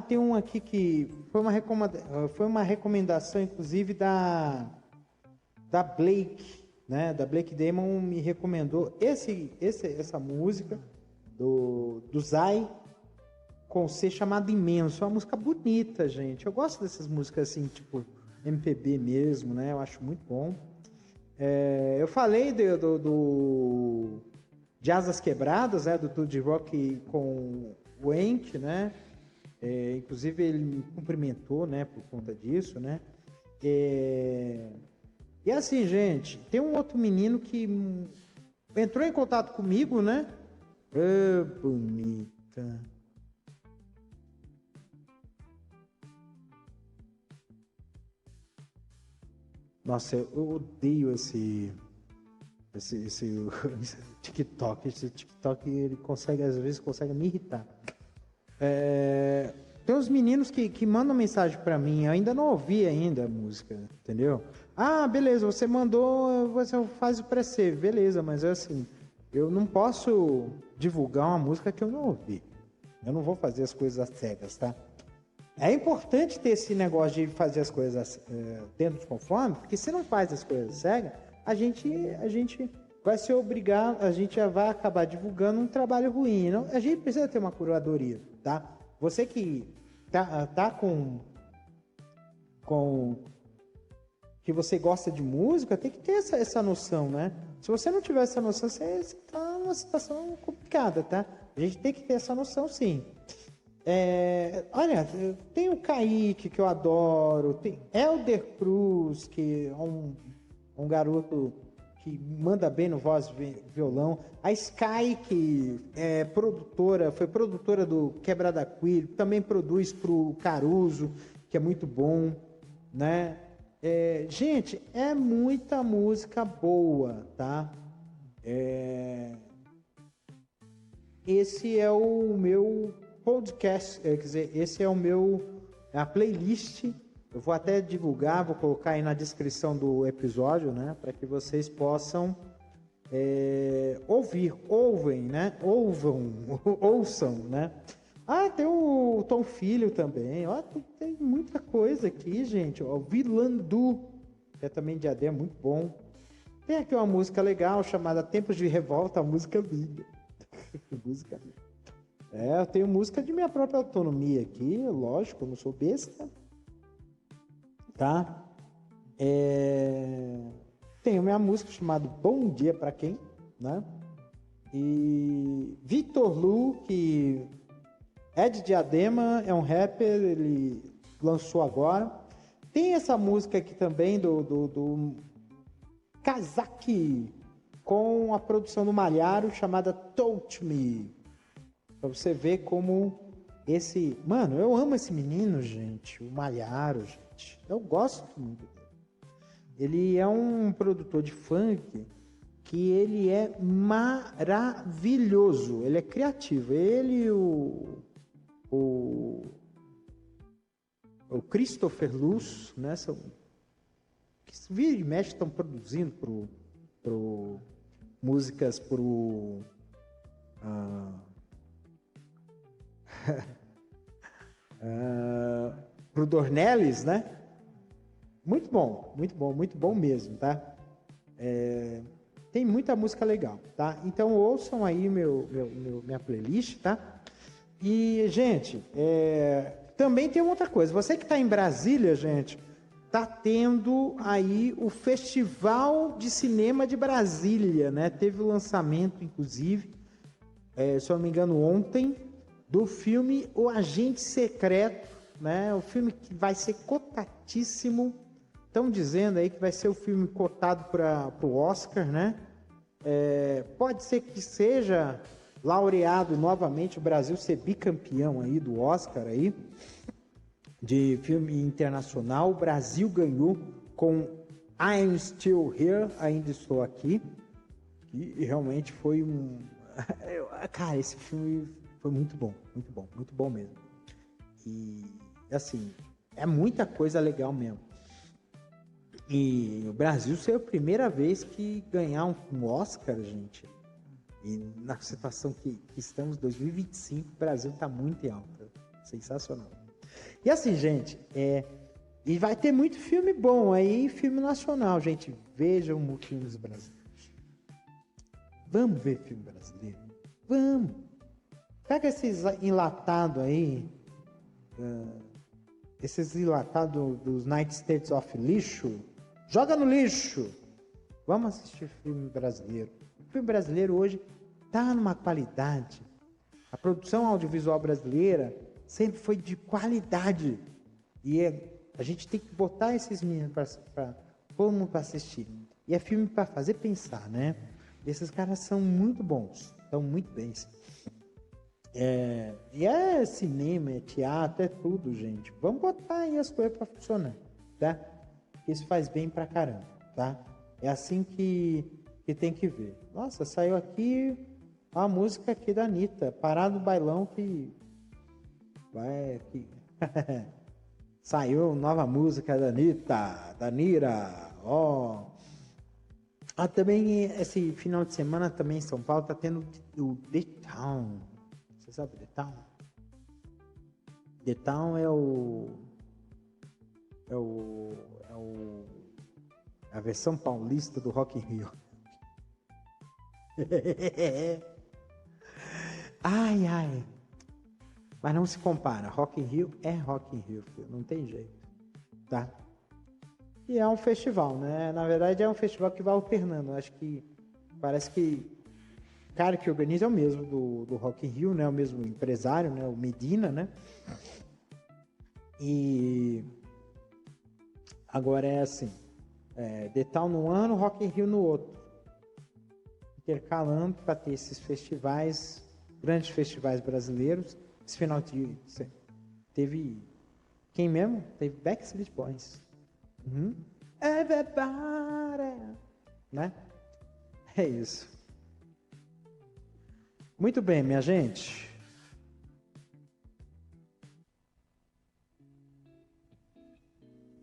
Tem um aqui que foi uma recomendação, inclusive, da Blake, né? Da Blake Damon me recomendou essa música do Zay com C chamada Imenso. É uma música bonita, gente. Eu gosto dessas músicas assim, tipo MPB mesmo, né? Eu acho muito bom. Eu falei de Asas Quebradas, né? Do Tudy Rock com o Enk, né? Inclusive ele me cumprimentou, né? Por conta disso, né? E assim, gente, tem um outro menino que entrou em contato comigo, né? Bonita. Nossa, eu odeio esse TikTok. Esse TikTok, ele consegue, às vezes, consegue me irritar. Tem uns meninos que mandam mensagem pra mim, eu ainda não ouvi ainda a música, entendeu? Ah, beleza, você mandou, você faz o pré-save, beleza, mas assim, eu não posso divulgar uma música que eu não ouvi. Eu não vou fazer as coisas às cegas, tá? É importante ter esse negócio de fazer as coisas dentro dos conformes, porque se não faz as coisas cegas, a gente vai ser obrigado, a gente já vai acabar divulgando um trabalho ruim. Não? A gente precisa ter uma curadoria, tá? Você que tá com que você gosta de música, tem que ter essa noção, né? Se você não tiver essa noção, você está numa situação complicada, tá? A gente tem que ter essa noção, sim. Olha, tem o Kaique, que eu adoro, tem Elder Cruz, que é um garoto que manda bem no voz e violão. A Sky, que foi produtora do Quebrada Queer, também produz pro Caruso, que é muito bom, né? Gente, é muita música boa, tá? Esse é o meu podcast, quer dizer, esse é a playlist. Eu vou até divulgar, vou colocar aí na descrição do episódio, né? Para que vocês possam ouvem, né? Ouçam, né? Ah, tem o Tom Filho também. Ó, tem muita coisa aqui, gente. Ó, o Vilandu, que é também de AD, é muito bom. Tem aqui uma música legal chamada Tempos de Revolta, a música minha. Música minha. Eu tenho música de minha própria autonomia aqui, lógico, eu não sou besta. Tá? Tenho minha música chamada Bom Dia Pra Quem, né? E Vitor Lu, que é de Diadema, é um rapper, ele lançou agora. Tem essa música aqui também do Kazaki, com a produção do Malharo, chamada Touch Me. Pra você ver como esse... Mano, eu amo esse menino, gente, o Malharo, gente. Eu gosto muito dele. Ele é um produtor de funk que ele é maravilhoso. Ele é criativo. Ele e o Christopher Luz, né? Que vira e mexe estão produzindo músicas pro Dornelles, né? Muito bom, muito bom, muito bom mesmo, tá? Tem muita música legal, tá? Então ouçam aí minha playlist, tá? E, gente, também tem outra coisa. Você que está em Brasília, gente, tá tendo aí o Festival de Cinema de Brasília, né? Teve o lançamento, inclusive, se eu não me engano, ontem, do filme O Agente Secreto, né? O filme que vai ser cotadíssimo. Estão dizendo aí que vai ser o filme cotado para o Oscar, né? Pode ser que seja laureado novamente, o Brasil ser bicampeão aí do Oscar aí, de filme internacional. O Brasil ganhou com I'm Still Here, Ainda Estou Aqui, que realmente foi cara, esse filme foi muito bom mesmo. E, assim, é muita coisa legal mesmo. E o Brasil foi a primeira vez que ganhar um Oscar, gente. E na situação que estamos, 2025, o Brasil está muito em alta. Sensacional. E assim, gente, e vai ter muito filme bom aí, filme nacional, gente. Vejam filmes brasileiros. Vamos ver filme brasileiro? Vamos. Pega esses enlatados aí, esses enlatados dos United States of lixo, joga no lixo. Vamos assistir filme brasileiro. O filme brasileiro hoje está numa qualidade. A produção audiovisual brasileira sempre foi de qualidade. E a gente tem que botar esses meninos Todo mundo para assistir. E é filme para fazer pensar, né? Esses caras são muito bons, estão muito bem. E é cinema, é teatro, é tudo, gente. Vamos botar aí as coisas para funcionar, tá? Isso faz bem pra caramba, tá? É assim que tem que ver. Nossa, saiu aqui a música aqui da Anitta, Parado do Bailão, que vai aqui. Saiu nova música da Anitta, da Nira, ó. Também esse final de semana também em São Paulo tá tendo o The Town. Você sabe The Town? The Town é a versão paulista do Rock in Rio. Ai, ai. Mas não se compara. Rock in Rio é Rock in Rio, filho. Não tem jeito, tá? E é um festival, né? Na verdade é um festival que vai alternando. Acho que parece que o cara que organiza é o mesmo do Rock in Rio, né? O mesmo empresário, né? O Medina, né? E agora é assim, The Town num ano, Rock in Rio no outro. Intercalando para ter esses festivais, grandes festivais brasileiros. Esse final de teve quem mesmo? Teve Backstreet Boys. Everybody, né? É isso. Muito bem, minha gente.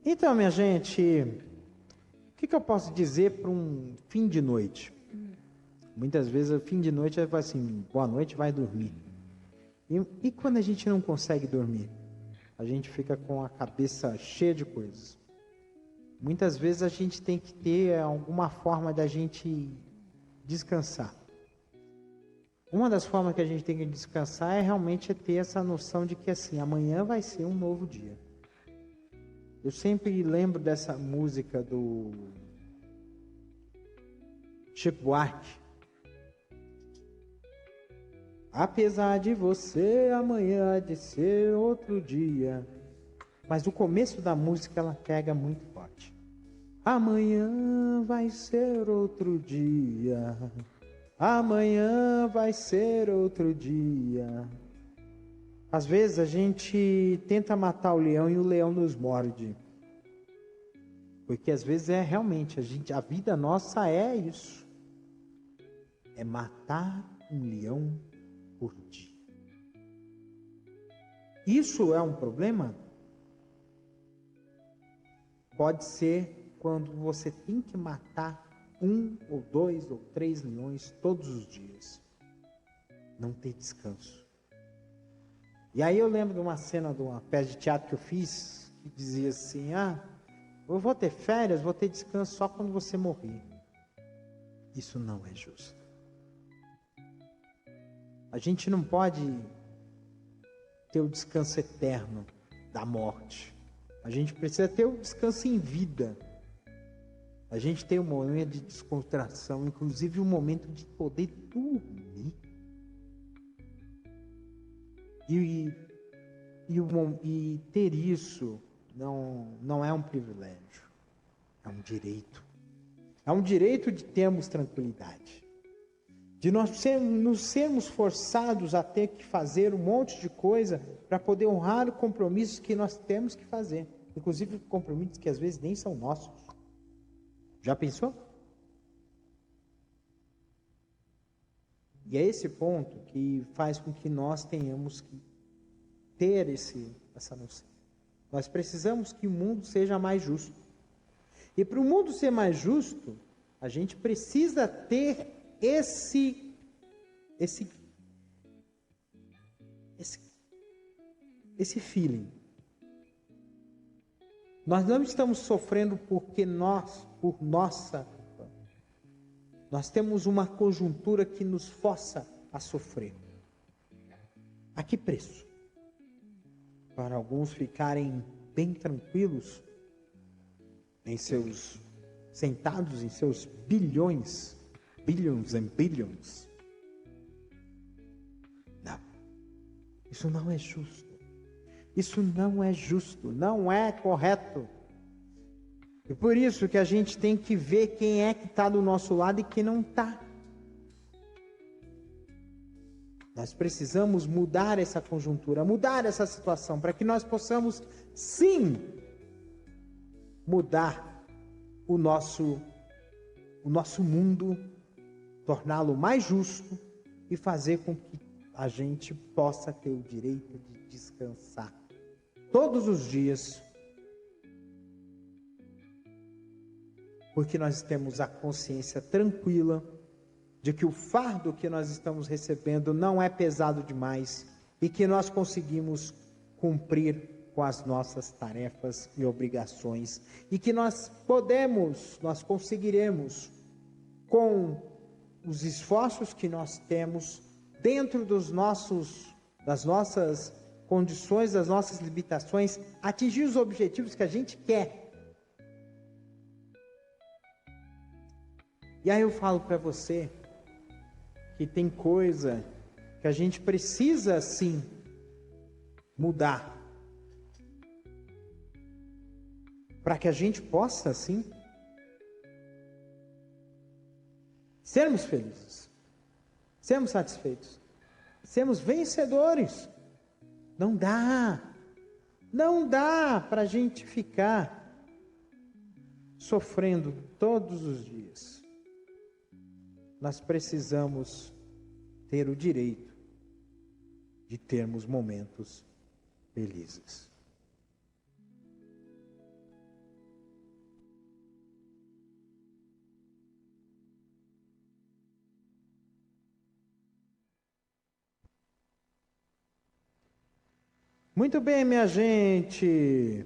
Então, minha gente, o que eu posso dizer para um fim de noite? Muitas vezes, o fim de noite é assim, boa noite, vai dormir. E quando a gente não consegue dormir? A gente fica com a cabeça cheia de coisas. Muitas vezes a gente tem que ter alguma forma da gente descansar. Uma das formas que a gente tem que descansar é realmente ter essa noção de que assim, amanhã vai ser um novo dia. Eu sempre lembro dessa música do Chico Buarque. Apesar de você, amanhã há de ser outro dia. Mas o começo da música ela pega muito forte. Amanhã vai ser outro dia. Amanhã vai ser outro dia. Às vezes a gente tenta matar o leão e o leão nos morde. Porque às vezes é realmente, a vida nossa é isso. É matar um leão por dia. Isso é um problema? Pode ser quando você tem que matar 1 ou 2 ou 3 leões todos os dias. Não ter descanso. E aí eu lembro de uma cena de uma peça de teatro que eu fiz, que dizia assim, eu vou ter férias, vou ter descanso só quando você morrer. Isso não é justo. A gente não pode ter o descanso eterno da morte. A gente precisa ter o descanso em vida. A gente tem um momento de descontração, inclusive um momento de poder dormir. E ter isso não é um privilégio, é um direito. É um direito de termos tranquilidade. De nos sermos forçados a ter que fazer um monte de coisa para poder honrar os compromissos que nós temos que fazer. Inclusive compromissos que às vezes nem são nossos. Já pensou? E é esse ponto que faz com que nós tenhamos que ter essa noção. Nós precisamos que o mundo seja mais justo. E para o mundo ser mais justo, a gente precisa ter esse feeling. Nós não estamos sofrendo porque nós temos uma conjuntura que nos força a sofrer. A que preço? Para alguns ficarem bem tranquilos sentados em seus billions and billions. Não. Isso não é justo. Isso não é justo, não é correto. E por isso que a gente tem que ver quem é que está do nosso lado e quem não está. Nós precisamos mudar essa conjuntura, mudar essa situação, para que nós possamos, sim, mudar o nosso mundo, torná-lo mais justo e fazer com que a gente possa ter o direito de descansar todos os dias, porque nós temos a consciência tranquila de que o fardo que nós estamos recebendo não é pesado demais e que nós conseguimos cumprir com as nossas tarefas e obrigações e que nós conseguiremos, com os esforços que nós temos, dentro das nossas condições, das nossas limitações, atingir os objetivos que a gente quer. E aí eu falo para você que tem coisa que a gente precisa, sim, mudar, para que a gente possa, sim, sermos felizes, sermos satisfeitos, sermos vencedores. Não dá para a gente ficar sofrendo todos os dias. Nós precisamos ter o direito de termos momentos felizes. Muito bem, minha gente.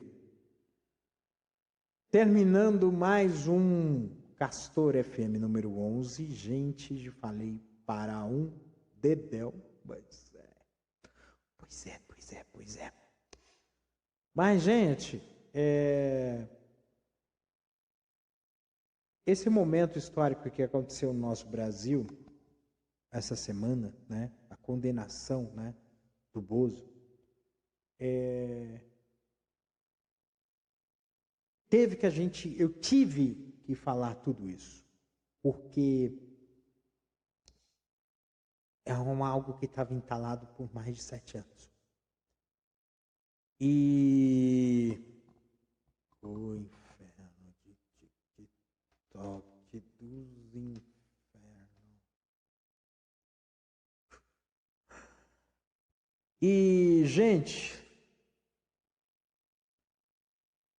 Terminando mais um Castor FM número 11. Gente, já falei para um dedéu. Pois é. Mas, gente, esse momento histórico que aconteceu no nosso Brasil, essa semana, né, a condenação, né, do Bozo, eu tive que falar tudo isso, porque é algo que estava entalado por mais de 7 anos. E o inferno de TikTok dos infernos. E, gente,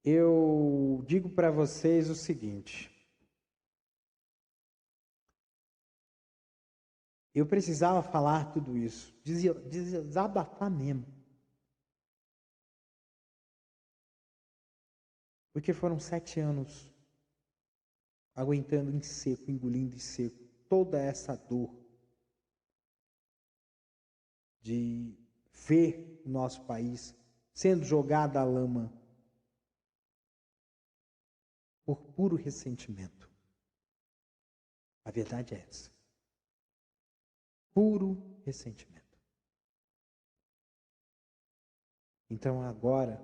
eu digo para vocês o seguinte: eu precisava falar tudo isso, desabafar mesmo. Porque foram 7 anos aguentando em seco, engolindo em seco toda essa dor de ver o nosso país sendo jogado à lama por puro ressentimento. A verdade é essa. Puro ressentimento. Então agora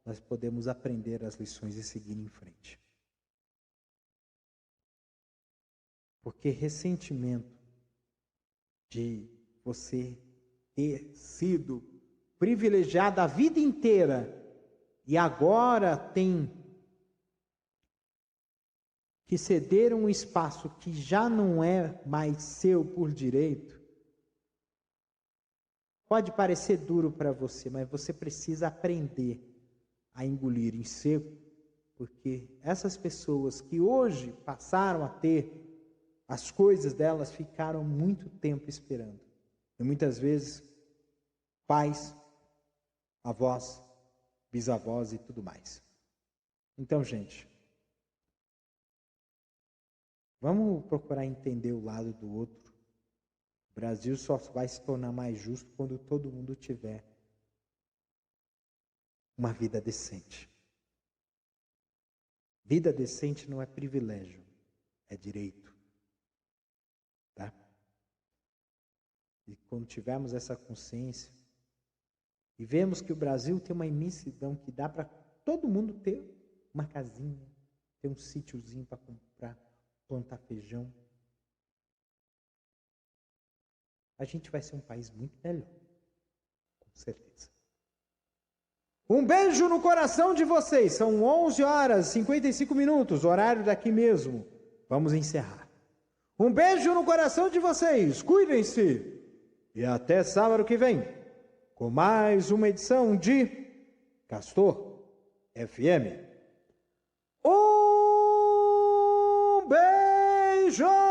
nós podemos aprender as lições e seguir em frente. Porque ressentimento de você ter sido privilegiado a vida inteira e agora tem que ceder um espaço que já não é mais seu por direito, pode parecer duro para você, mas você precisa aprender a engolir em seco, porque essas pessoas que hoje passaram a ter as coisas delas ficaram muito tempo esperando. E muitas vezes, pais, avós, bisavós e tudo mais. Então, gente, vamos procurar entender o lado do outro. O Brasil só vai se tornar mais justo quando todo mundo tiver uma vida decente. Vida decente não é privilégio, é direito. Tá? E quando tivermos essa consciência e vemos que o Brasil tem uma imensidão que dá para todo mundo ter uma casinha, ter um sítiozinho para comprar, plantar feijão. A gente vai ser um país muito melhor, com certeza. Um beijo no coração de vocês. São 11h55, horário daqui mesmo. Vamos encerrar. Um beijo no coração de vocês. Cuidem-se. E até sábado que vem, com mais uma edição de Castor FM. Um beijo!